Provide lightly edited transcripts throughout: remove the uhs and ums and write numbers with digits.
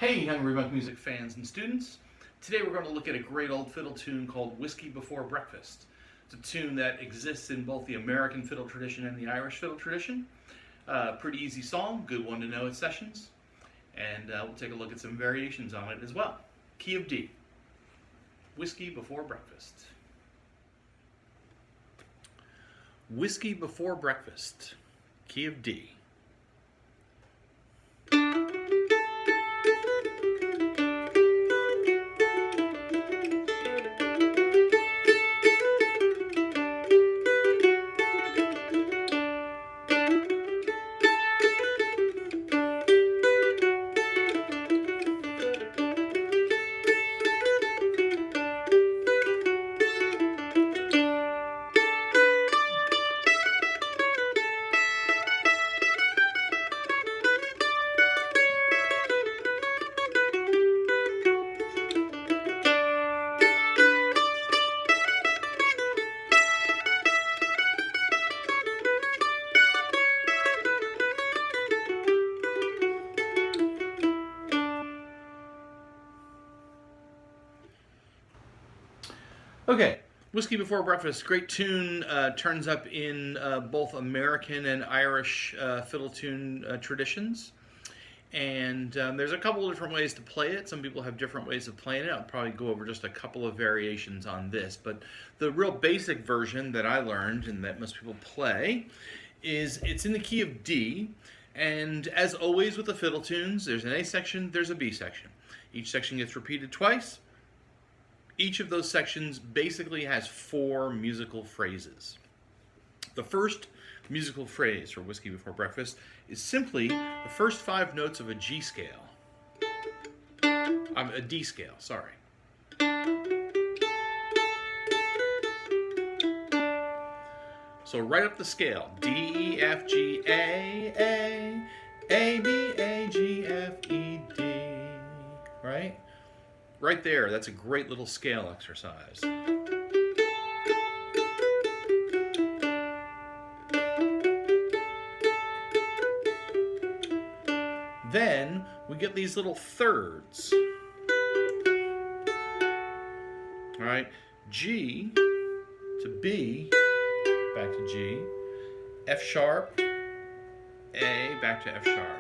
Hey, Hungry Monk music fans and students. Today we're going to look at a great old fiddle tune called Whiskey Before Breakfast. It's a tune that exists in both the American fiddle tradition and the Irish fiddle tradition. Pretty easy song, good one to know at sessions. And we'll take a look at some variations on it as well. Key of D. Whiskey Before Breakfast. Whiskey Before Breakfast. Key of D. Okay, Whiskey Before Breakfast, great tune, turns up in both American and Irish fiddle tune traditions. And there's a couple of different ways to play it. Some people have different ways of playing it. I'll probably go over just a couple of variations on this. But the real basic version that I learned and that most people play is it's in the key of D. And as always with the fiddle tunes, there's an A section, there's a B section. Each section gets repeated twice. Each of those sections basically has 4 musical phrases. The first musical phrase for Whiskey Before Breakfast is simply the first 5 notes of a G scale. A D scale, sorry. So right up the scale. D, E, F, G, A, B, A, G, F, E, D. Right? Right there, that's a great little scale exercise. Then we get these little thirds. All right, G to B, back to G, F sharp, A, back to F sharp.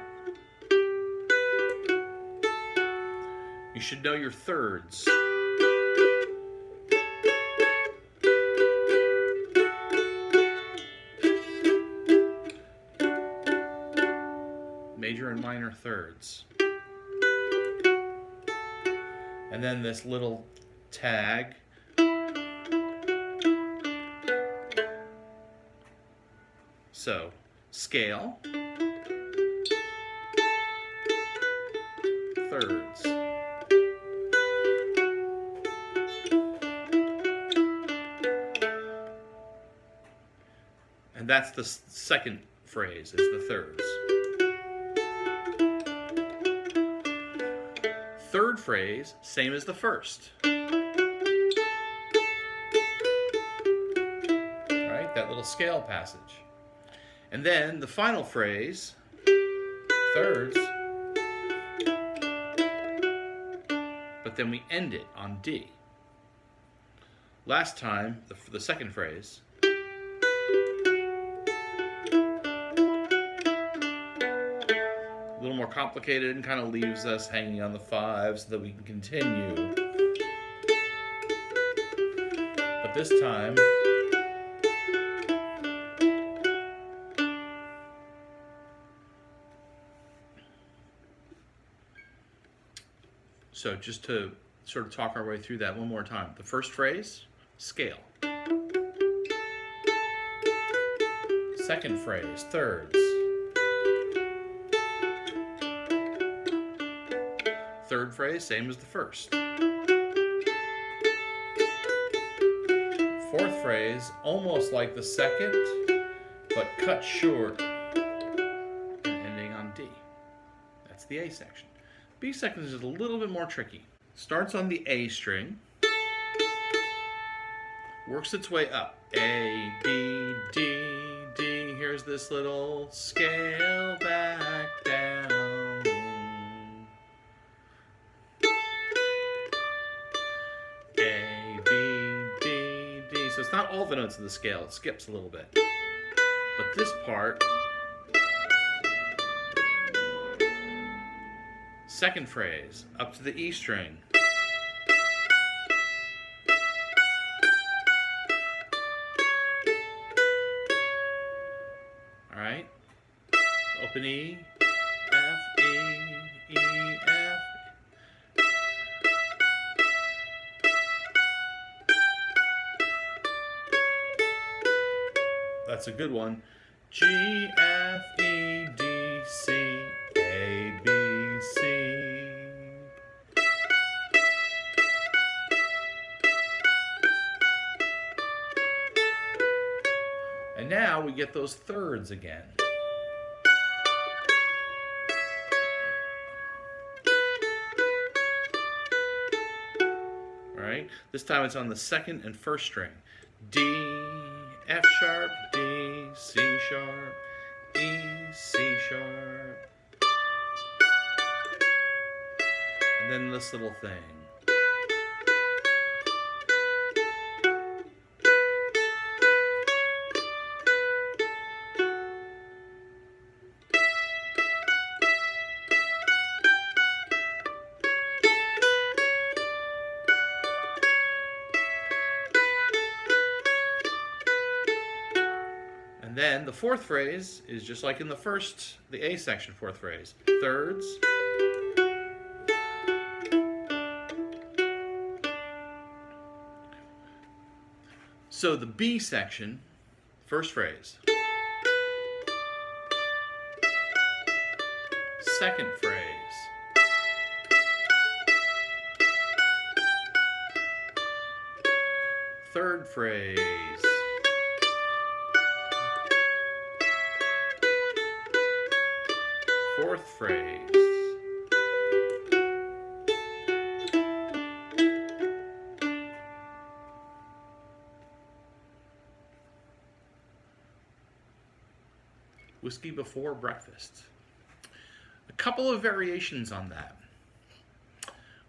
You should know your thirds. Major and minor thirds. And then this little tag. So, scale, thirds. And that's the second phrase, is the thirds. Third phrase, same as the first. Right, that little scale passage. And then the final phrase, thirds, but then we end it on D. Last time, the second phrase, a little more complicated and kind of leaves us hanging on the 5 so that we can continue. But this time, so just to sort of talk our way through that one more time. The first phrase, scale. Second phrase, thirds. Third phrase, same as the first. Fourth phrase, almost like the second, but cut short and ending on D. That's the A section. B section is a little bit more tricky. Starts on the A string, works its way up. A, B, D, D. Here's this little scale back down. Notice not all the notes of the scale, it skips a little bit. But this part, second phrase, up to the E string. All right, open E, F, E, E, F. That's a good one. G, F, E, D, C, A, B, C. And now we get those thirds again. All right, this time it's on the second and first string. D, F sharp, D, C sharp, E, C sharp. And then this little thing. And then the fourth phrase is just like in the first, the A section fourth phrase. Thirds. So the B section, first phrase. Second phrase. Third phrase. Fourth phrase. Whiskey before breakfast. A couple of variations on that.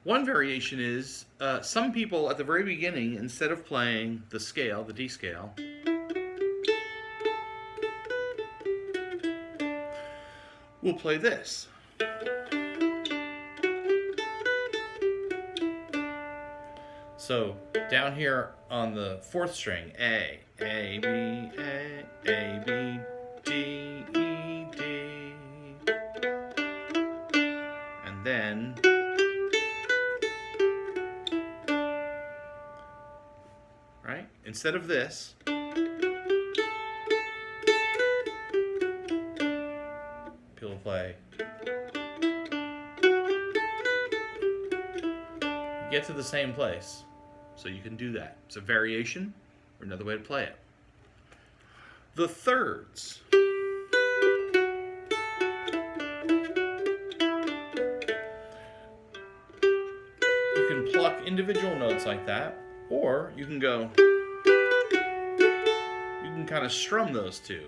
One variation is some people at the very beginning, instead of playing the scale, the D scale, will play this. So down here on the fourth string, A, B, A, B, D, E, D. And then right? Instead of this, people play. Get to the same place. So you can do that. It's a variation or another way to play it. The thirds. You can pluck individual notes like that, or you can go, you can kind of strum those two.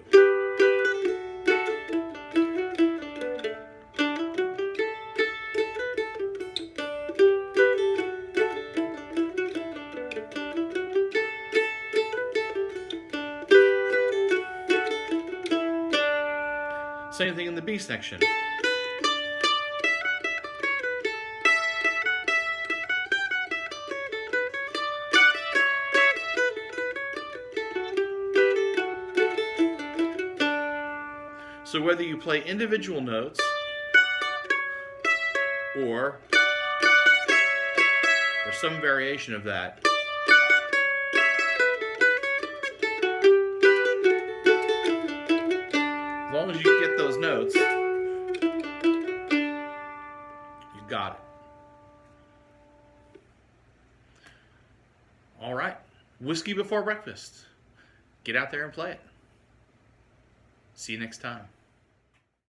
Same thing in the B section. So whether you play individual notes or some variation of that, as long as you get those notes, you got it. All right, whiskey before breakfast. Get out there and play it. See you next time.